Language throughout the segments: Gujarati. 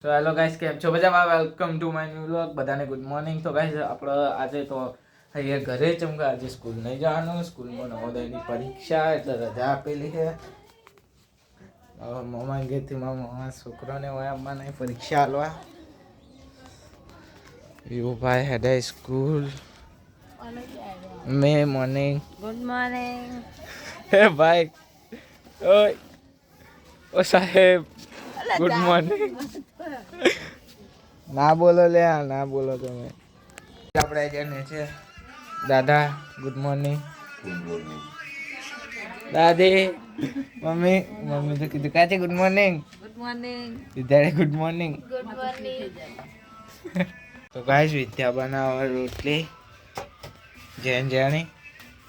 તો હેલો ગાઈસ, કેમ છો મજામાં? Welcome to my new vlog. બધાને ગુડ મોર્નિંગ. તો ગાઈસ આપણે આજે તો અહીંયા ઘરે જ કે આજે સ્કૂલ નહીં જવાનું. સ્કૂલમાં નવોદયની પરીક્ષા એટલે રજા આપેલી છે. મમ્મા ઘેરથી મારા છોકરાને હોય અમારે પરીક્ષા આલવા યુભાઈ હેડે સ્કૂલ. મે મોર્નિંગ. Good morning. હે ભાઈ, ઓય ઓ સાહેબ, ગુડ મોર્નિંગ. ના બોલો લે, ના બોલો તમે. આપણે જઈને છે દાદા. Good morning. ગુડ મોર્નિંગ દાદી. મમ્મી તો કીધું કાચે ગુડ મોર્નિંગ. Good morning. વિદ્યાર્થી ગુડ મોર્નિંગ. Good morning. તો ગાઈસ વિદ્યા બનાવે રોટલી જેની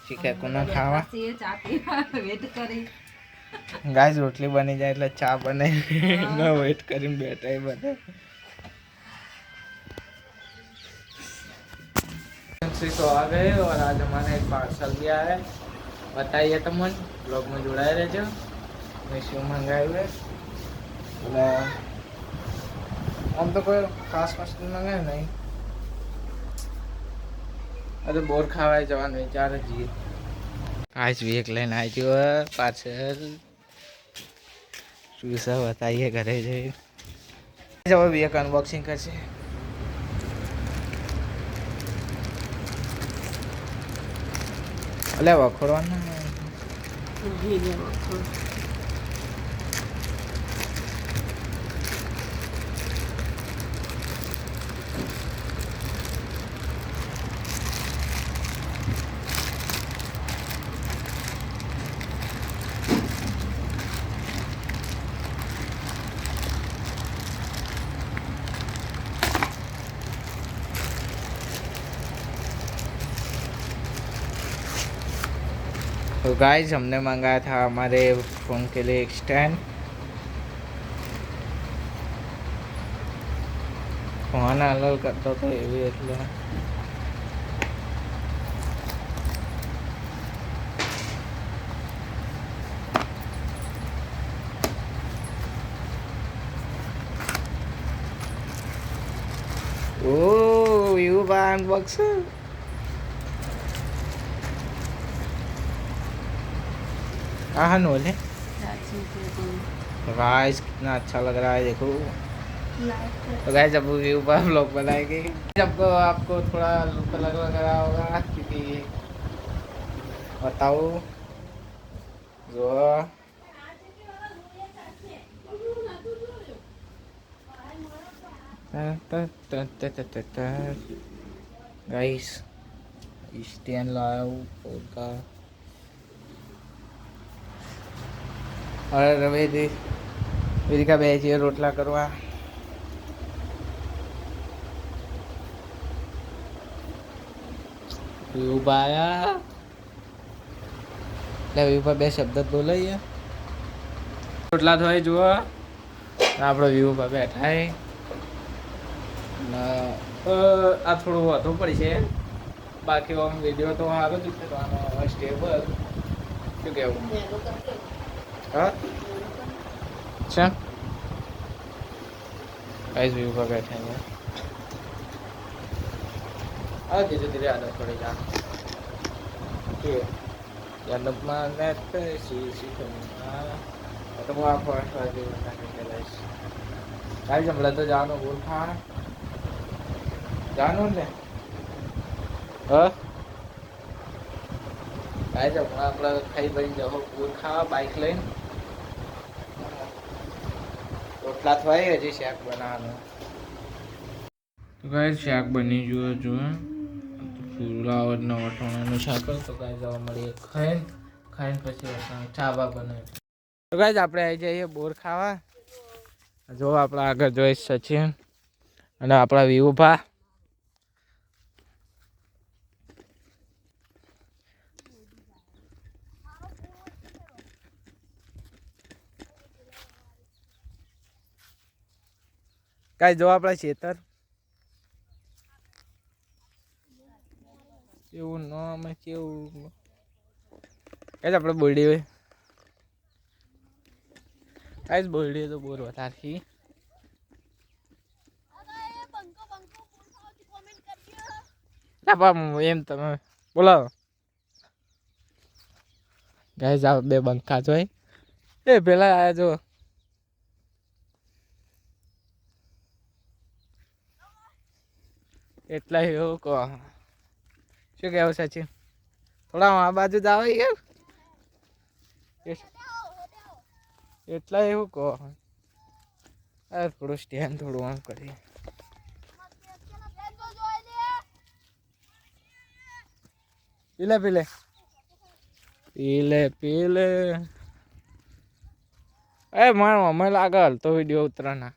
શીખે કોના ખાવા. વેટ કરી ગાઈસ રોટલી બની જાય એટલે ચા બને. વેટ કરીને બેઠા બધા. तो आ गए और आज हमारे एक पार्सल भी आया है. बताइए तुम ब्लॉग में जुड़ाए रहते हो. मैं शू मंगाए हुए એટલે આમ તો કોઈ ખાસ વસ્તુ મંગાય નહીં. અરે બોર ખાવાય જવાનું વિચાર જ છીએ. आज भी एक लाइन आई थी पार्सल શું સર બતાઈએ ઘરે જઈ. હવે भी एक अनबॉक्सिंग કરશે. અલે વખોડવાનું तो गाइस हमने मंगाया था हमारे फ़ोन के लिए एक स्टैंड. फोन अलग करता तो ये भी એટલે ઓ યુ અનબોક્સ. हाँ नोले. तो गाइस कितना अच्छा लग रहा है देखो. तो गाइस जब व्यू पर ब्लॉग बनाएंगे जब आपको थोड़ा लुक अलग लग रहा होगा क्योंकि बताओ जो गाइस स्टैंड लाया हूँ का. और વેદિકા બે છે રોટલા કરવા. વિભા એટલે વિભા બે શબ્દ બોલાઈએ. રોટલા થવાય જુઓ. આપણો વિભા બેઠા આ થોડું વધુ પડશે. બાકી આમ વિડીયો તો સારો જ ઉતરવાનો સ્ટેબલ. શું કહેવું? हाँ अच्छा गाइस व्यू पर बैठे हैं. हाँ धीरे धीरे आदत पड़ेगा. आदत में तो वो आप गाइस हमला तो जानो बोल खा जानो ने हाँ ગાઈસ હમણાં આપણે ખાઈ બની જાવ પૂર ખાવા બાઈક લઈને. રોટલા થવાય હજી શાક બનાવવાનું. તો ગાઈસ શાક બની ગયું જુઓ. ફુલાવરના વટાણાનું શાક. તો ગાઈસ જવા મળીએ ખાઈને પછી ચા બા બનાવી. તો ગાઈસ આપણે આવી જઈએ બોર ખાવા. જો આપણા આગળ જોઈ સચિન અને આપણા વિવુભા. કાંઈ જો આપણા ખેતર એવું ન અમે કેવું કાંઈ આપણે બોરડી હોય. કાંઈ જ બોરડી તો બોર વધારે ફટાફટ એમ તમે બોલાવો ગાઈસ આ બે બંકા જોઈ એ પેલા આયા જો એટલા એવું કહો શું કહેવું સચિન થોડા આ બાજુ જ આવે યાર એટલા એવું કહો થોડું સ્ટેન્ડ થોડું આમ કરીએ પીલે એ મારો અમે લાગે હલતો વિડીયો ઉતરાના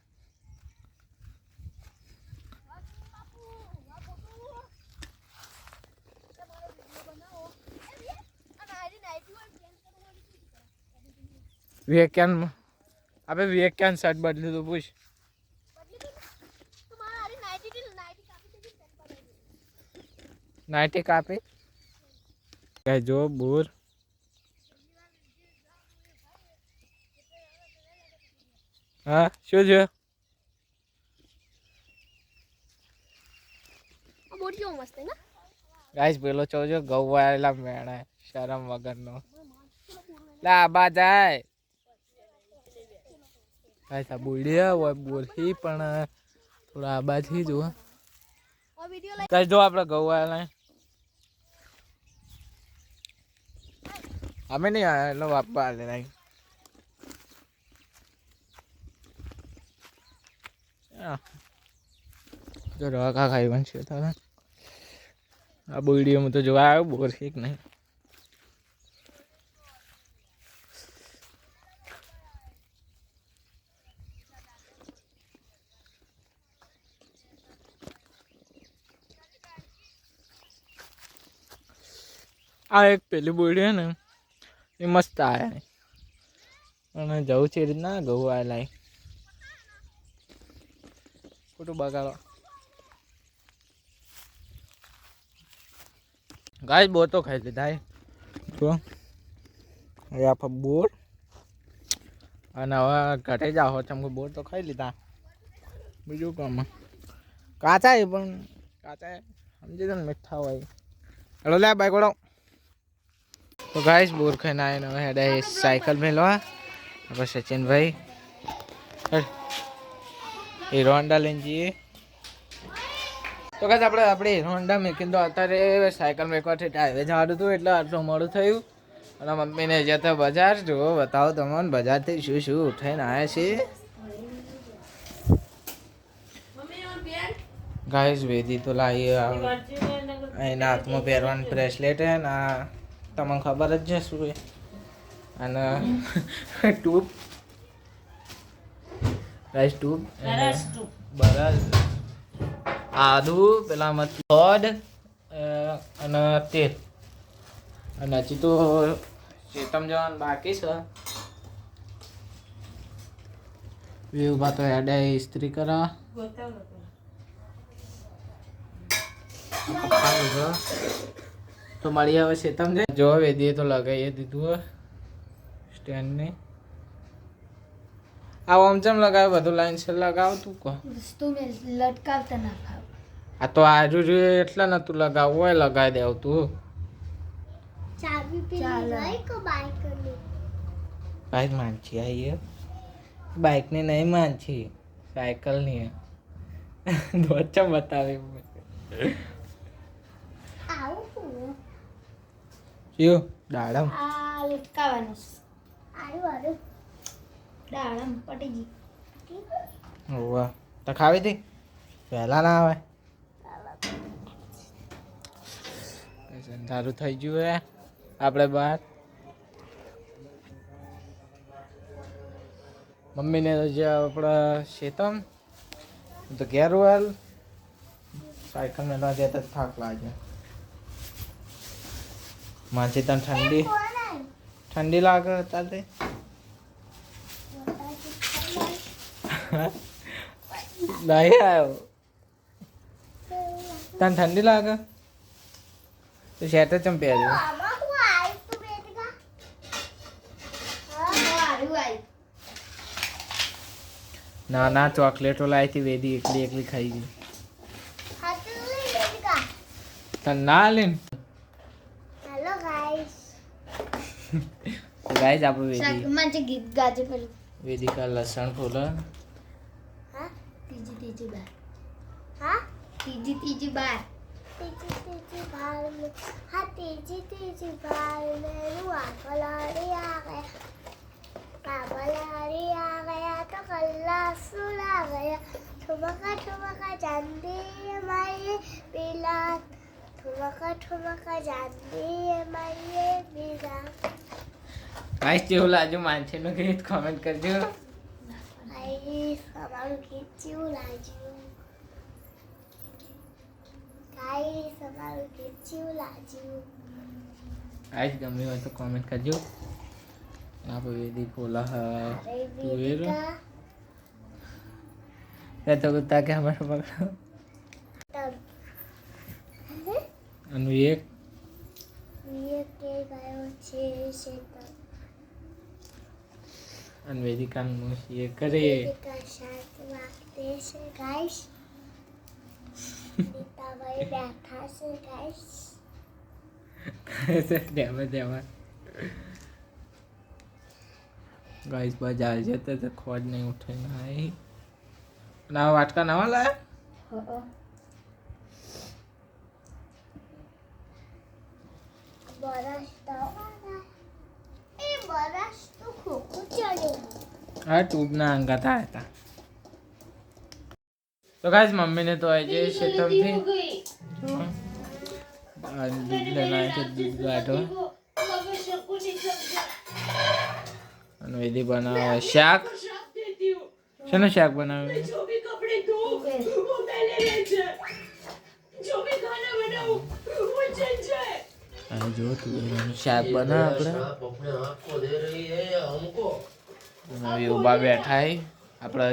વેક્યાન આપણે વેક્યાન શર્ટ બદલી તો પૂછ નાઇટી કાપી કઈ જો બોર હા શું છે ગાઈસ પેલો ચોજો ગવાયેલા મેણા શરમ વગરનો લા બા જાય ગાઈસ આ બોલ્યા હોય બોલહી પણ થોડા આબાથી જો ગાઈસ જો આપણે ગવાયેલા અમે નહીં આયા એટલે વાપા આલે નહીં જો રકા ખાઈ બનશે તારા આ બોડીમાં તો જોવા આવ્યો બોર ઠીક નહીં આ એક પેલી બોડી હે ને એ મસ્ત આયા અને જવું છે રીતના ઘઉં આવેલા ખોટું બગાડો ગાય બોર તો ખાઈ લીધા જો આપણે બોર અને હવે ઘટે જાઓ તમે બોર તો ખાઈ લીધા બીજું કામ કાચા પણ કાચા સમજી દો ને મીઠા હોય હેલો લે બાઈક વળો તો ગાઈસ બોર ખાઈને આવીને હવે હેડે સાયકલ મેળવા આપણે સચિનભાઈ હીરો હોન્ડા લઈને જઈએ તો કાંઈ આપણે હીરો હોન્ડા મેકીને તો અત્યારે સાયકલ મેકવાથી હાઈવે જવાનું હતું એટલે આટલું મોડું થયું અને મમ્મીને જતા બજાર જુઓ બતાવો તમને બજારથી શું શું ઉઠાઈને આવ્યા છે ગાઈસ વેદી તો લાવી એના હાથમાં પહેરવાનું બ્રેસલેટ હે ને આ તમને ખબર જ છે શું અને ટ્યુબ રાઈસ ટ્યુબ બરાબર આદુ પેલા મતલબ અને તેલ અને હજી તો ચેતમ જવાનું બાકી છે વિભા તો હેડે ઇસ્ત્રી કરા તો મળી આવે ચેતમ છે જો વેદીએ તો લગાવીએ દીધું સ્ટેન્ડને આ ઓમચમ લગાવે બધું લાઈન છે લગાવ તું કહો લટકાવતા ના ખાવ આ તો આજુ જોઈએ એટલે ને તું લગાવવું હોય લગાવી દેવ તું ચાવી પેલી લઈ કે બાઈક ની બાઈક માનછી આઈએ બાઈક ને નહીં માનછી સાયકલ ની વચ્ચે બતાવે આવું કયું દાડમ આ લટકાવવાનું આરું આરું દાડમ પટી ગઈ વાહ તો ખાવી હતી પહેલા ના આવે અંધારું થઈ ગયું હે આપણે બહાર મમ્મીને તો જે આપણા શેતમ તો ઘેર વાલ સાયકલ મેળવા જતા થાક લાગે માછી તને ઠંડી લાગે તાતે નહીં આવ્યો તને ઠંડી લાગે તો શેટર ચમ પહેર્યું ના ના ચોકલેટો લાવી હતી વેદી એકલી એકલી ખાઈ ગઈ તને ના લે ને હેલો ગાઈસ તો ગાઈસ આપણે શાકમાં જે ગીત ગાજે પેલું વેદિકા લસણ ફોલે હા ત્રીજી બાર હા ત્રીજી બાર ત્રીજી બાર હા ત્રીજી બાર મેરું આગળ આ ગયા તો કલ્લા સુલા ગયા ઠુમકા ચાંદી માયે પેલા ઠુમકા ચાંદી માયે પેલા ગાઈસ કેવું લાગ્યું માનસીનું ગીત કોમેન્ટ કરજો ગાઈસ અમારું ગીત કેવું લાગ્યું ગાઈસ અમારું ગીત કેવું લાગ્યું ગાઈસ ગમ્યું હોય તો કોમેન્ટ કરજો આપણે વેદી ફોલા હા અરે તુવેર વેદિકા या तो कुत्ता क्या हमारा पकड़ो તર अनु एक ये के ગયો છે શેતર अनवेदिका નું ये करे વેદિકા શાક વાગતે છે ગાઈસ નીતાભાઈ બેઠા છે ગાઈસ देवा देवा गाइस बाजार जाते तो खोज नहीं उठे नहीं ना वाटका नवा लाया બરસ તો એ બરસ તો ખોખું ચડે हाँ ट्यूब ना अंगा था तो गाइस मम्मी ने तो आज शेतम थी दूध लेना है तो दूध गाठो અને વેદી બનાવે શાક શેનું શાક બનાવે આ જો તું એનું શાક બનાવે આપણે ઉભા બેઠા હે આપણે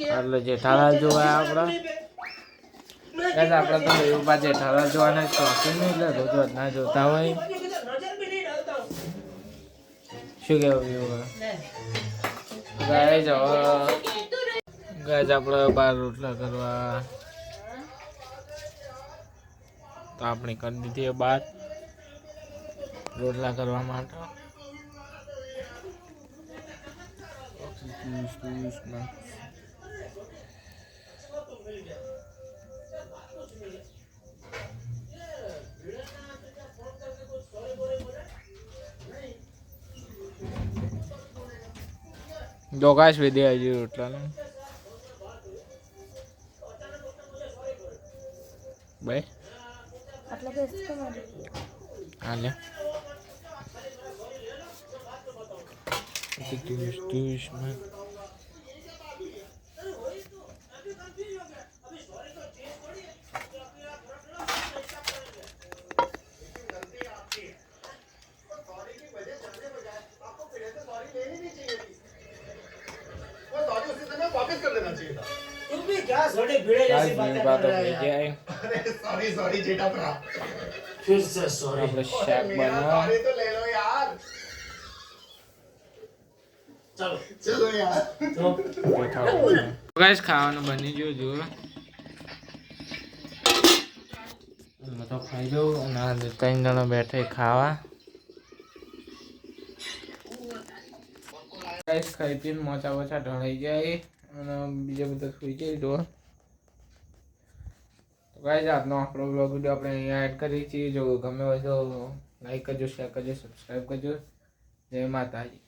એટલે જેઠાલાલ જોવા આપણા ગાઈસ આપણે તો ઉભા જેઠાલાલ જોવાના શોખીન નહીં એટલે રોજ ના જોતા હોય શું કેવું એવું ગાઈસ ગાઈસ આપણે બાર રોટલા કરવા તો આપણે કરી દીધી બાર રોટલા કરવા માટે જોગાશ વિદ્યા હજી રોટલા ભાઈ આટલા બેસ્ટ તમારે હાલે દુશ્મન तुम भी क्या सोने भिड़े जैसी बातें कर रहे हैं यार। सॉरी सॉरी जेठा भरा फिर से सॉरी આપણે શાક मेरा બનાવ सॉरी तो ले लो यार चलो चलो यार तो ગાઈસ ખાવાનું બની ગયું જુઓ मैं तो खाई जाऊँ અને આ 3 જણા બેઠે ખાવા ગાઈસ ખાઈ પીને મોચા મોચા ઢળાઈ જાય અને બીજા બધા સુઈ જાય જો તો ગાઈસ આજનો આપણો બ્લોગ વિડીયો આપણે અહીંયા એડ કરી છીએ જો ગમે હોય તો લાઈક કરજો શેર કરજો સબસ્ક્રાઈબ કરજો જય માતાજી